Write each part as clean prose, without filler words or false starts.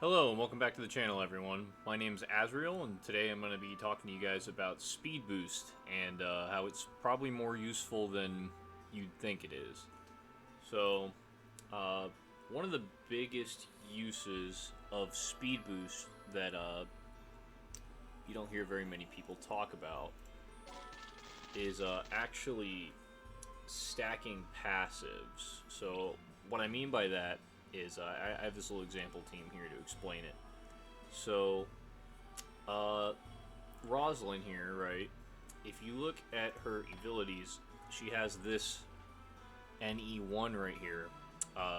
Hello and welcome back to the channel, everyone. My name's Azriel, and today I'm going to be talking to you guys about Speed Boost and how it's probably more useful than you'd think it is. So, one of the biggest uses of Speed Boost that you don't hear very many people talk about is actually stacking passives. So, what I mean by that is I have this little example team here to explain it. So, Rosalind here, right? If you look at her abilities, she has this NE1 right here,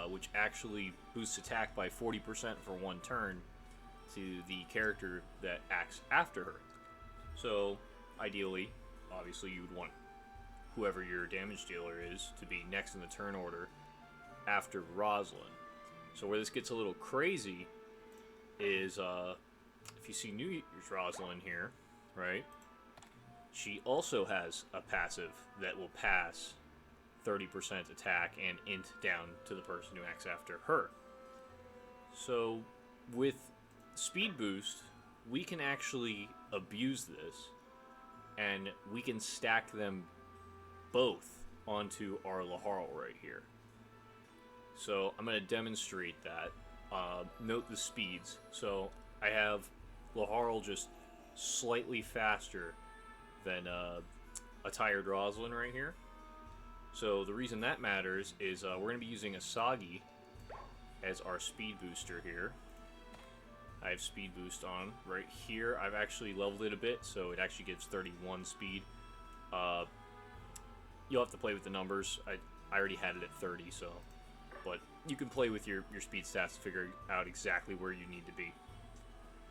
which actually boosts attack by 40% for one turn to the character that acts after her. So, ideally, obviously, you would want whoever your damage dealer is to be next in the turn order after Rosalind. So where this gets a little crazy is if you see New Year's Rosalind here, right? She also has a passive that will pass 30% attack and int down to the person who acts after her. So with Speed Boost, we can actually abuse this, and we can stack them both onto our Laharl right here. So I'm going to demonstrate that. Note the speeds. So I have Laharl just slightly faster than a tired Rosalind right here. So the reason that matters is we're going to be using Asagi as our speed booster here. I have speed boost on right here. I've actually leveled it a bit, so it actually gives 31 speed. You'll have to play with the numbers. I already had it at 30, so... But you can play with your speed stats to figure out exactly where you need to be.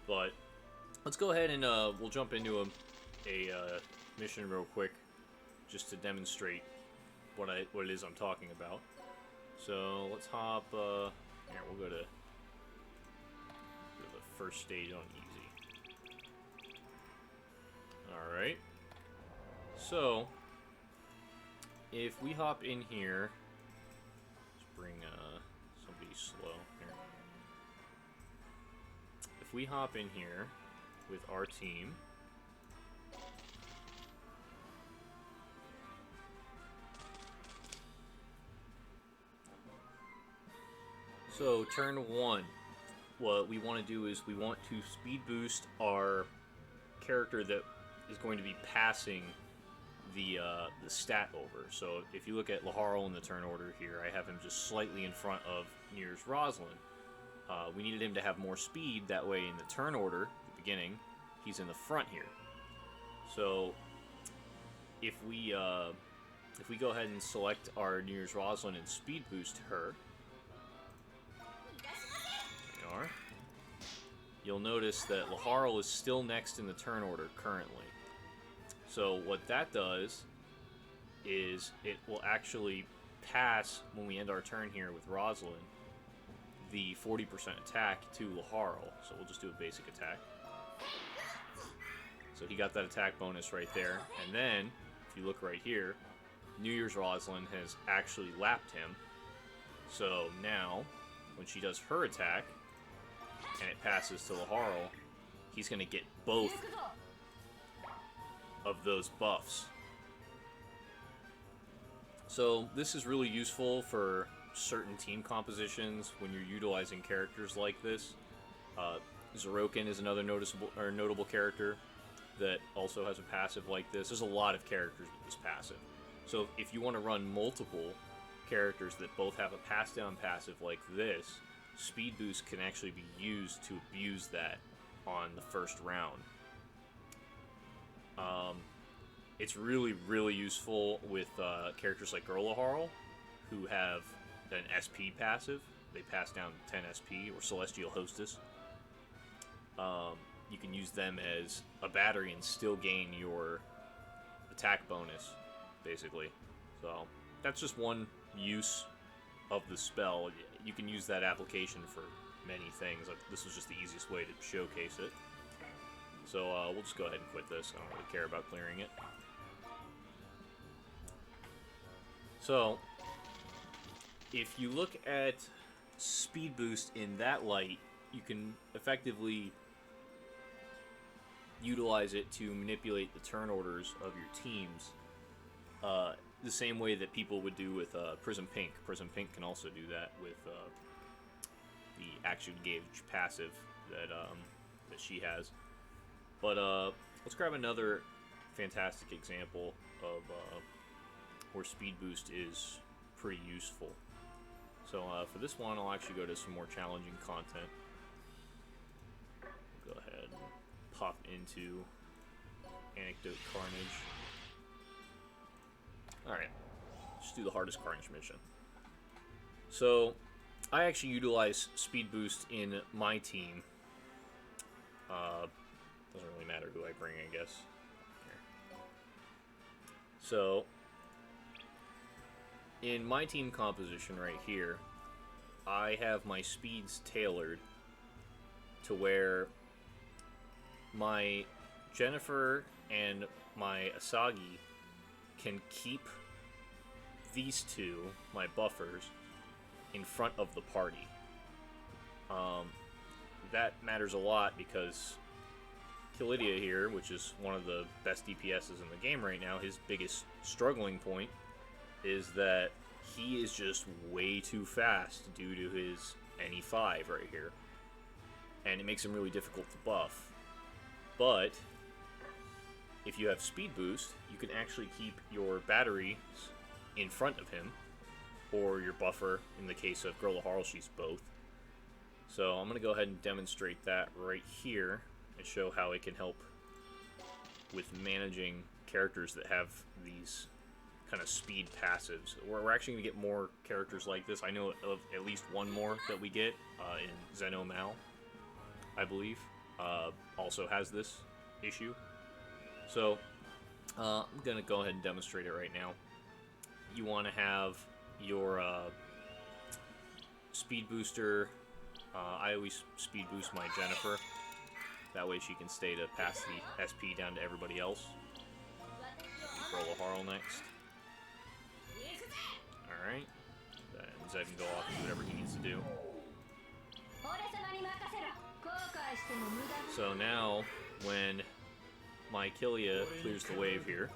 But let's go ahead and we'll jump into a mission real quick, just to demonstrate what it is I'm talking about. So let's hop. Here, we'll go to the first stage on easy. All right. So if we hop in here. Bring somebody slow here. If we hop in here with our team, so turn one, what we want to do is we want to speed boost our character that is going to be passing the stat over. So if you look at Laharl in the turn order here, I have him just slightly in front of New Year's Rosalind. We needed him to have more speed, that way in the turn order, at the beginning, he's in the front here. So if we go ahead and select our New Year's Rosalind and speed boost her, there you are. You'll notice that Laharl is still next in the turn order currently. So what that does is it will actually pass, when we end our turn here with Rosalind, the 40% attack to Laharl. So we'll just do a basic attack. So he got that attack bonus right there. And then, if you look right here, New Year's Rosalind has actually lapped him. So now, when she does her attack, and it passes to Laharl, he's going to get both of those buffs. So this is really useful for certain team compositions when you're utilizing characters like this. Zeroken is another notable character that also has a passive like this. There's a lot of characters with this passive. So if you want to run multiple characters that both have a pass down passive like this, Speed Boost can actually be used to abuse that on the first round. It's really, really useful with characters like Laharl, who have an SP passive. They pass down 10 SP, or Celestial Hostess. You can use them as a battery and still gain your attack bonus, basically. So that's just one use of the spell. You can use that application for many things. This was just the easiest way to showcase it. So we'll just go ahead and quit this. I don't really care about clearing it. So, if you look at Speed Boost in that light, you can effectively utilize it to manipulate the turn orders of your teams, the same way that people would do with Prism Pink. Prism Pink can also do that with the action gauge passive that she has. But let's grab another fantastic example of where speed boost is pretty useful. So for this one, I'll actually go to some more challenging content. Go ahead and pop into Anecdote Carnage. Alright, just do the hardest Carnage mission. So, I actually utilize speed boost in my team. Doesn't really matter who I bring, I guess. Here. So, in my team composition right here, I have my speeds tailored to where my Jennifer and my Asagi can keep these two, my buffers, in front of the party. That matters a lot because Killidia here, which is one of the best DPSs in the game right now, his biggest struggling point is that he is just way too fast due to his NE5 right here. And it makes him really difficult to buff. But if you have speed boost, you can actually keep your batteries in front of him, or your buffer in the case of Girl Harl, she's both. So I'm going to go ahead and demonstrate that right here and show how it can help with managing characters that have these kind of speed passives. We're actually going to get more characters like this. I know of at least one more that we get in Zeno Mal, I believe, also has this issue. So I'm going to go ahead and demonstrate it right now. You want to have your speed booster. I always speed boost my Jennifer. That way she can stay to pass the SP down to everybody else. Roll a Harl next. Alright. Then Zed can go off and do whatever he needs to do. So now, when my Killia clears the wave here,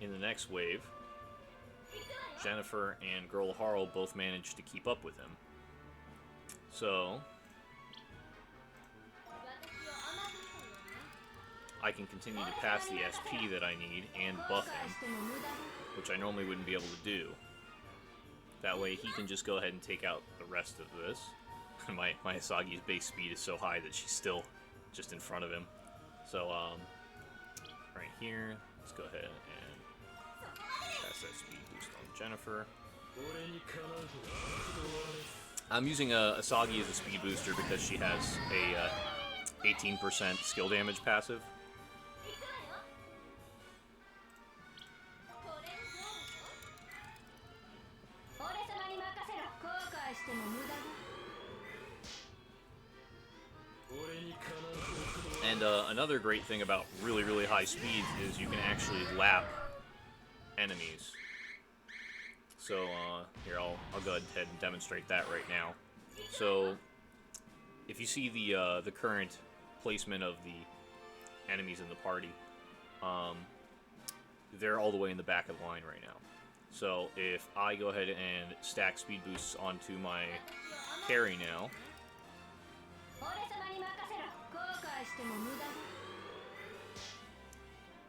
in the next wave, Jennifer and Girl Harl both managed to keep up with him. So I can continue to pass the SP that I need and buff him, which I normally wouldn't be able to do. That way he can just go ahead and take out the rest of this. my Asagi's base speed is so high that she's still just in front of him. So right here, let's go ahead and pass that speed boost on Jennifer. I'm using Asagi as a speed booster because she has a 18% skill damage passive. And another great thing about really, really high speeds is you can actually lap enemies. So here, I'll go ahead and demonstrate that right now. So if you see the current placement of the enemies in the party, they're all the way in the back of the line right now. So if I go ahead and stack speed boosts onto my carry now,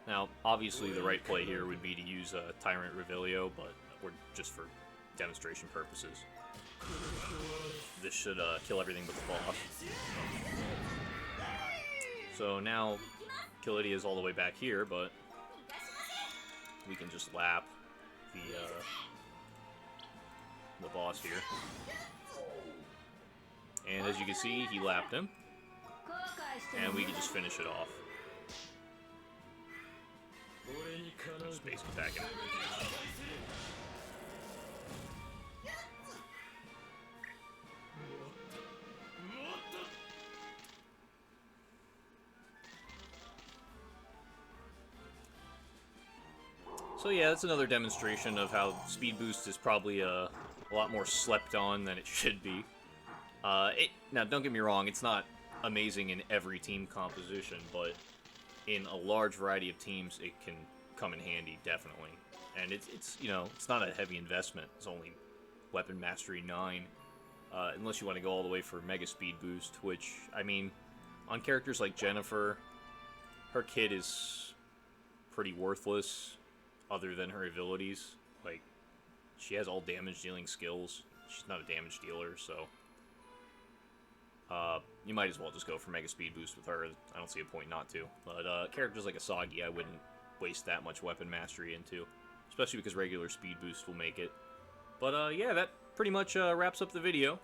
now obviously the right play here would be to use Tyrant Revelio, but we're just for demonstration purposes. This should kill everything but the boss. So now Killidia is all the way back here, but we can just lap the boss here. And as you can see, he lapped him, and we can just finish it off. Space attacking. So yeah, that's another demonstration of how speed boost is probably a lot more slept on than it should be. Now, don't get me wrong, it's not amazing in every team composition, but in a large variety of teams, it can come in handy, definitely. And it's you know, it's not a heavy investment. It's only Weapon Mastery 9, unless you want to go all the way for Mega Speed Boost, which, I mean, on characters like Jennifer, her kit is pretty worthless, other than her abilities. Like, she has all damage-dealing skills. She's not a damage dealer, so you might as well just go for Mega Speed Boost with her. I don't see a point not to. But characters like Asagi, I wouldn't waste that much Weapon Mastery into, especially because regular Speed Boost will make it. But yeah, that pretty much wraps up the video.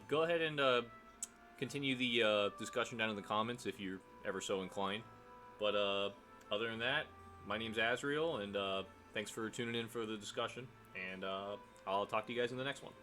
Go ahead and continue the discussion down in the comments if you're ever so inclined. But other than that, my name's Azriel, and thanks for tuning in for the discussion, and I'll talk to you guys in the next one.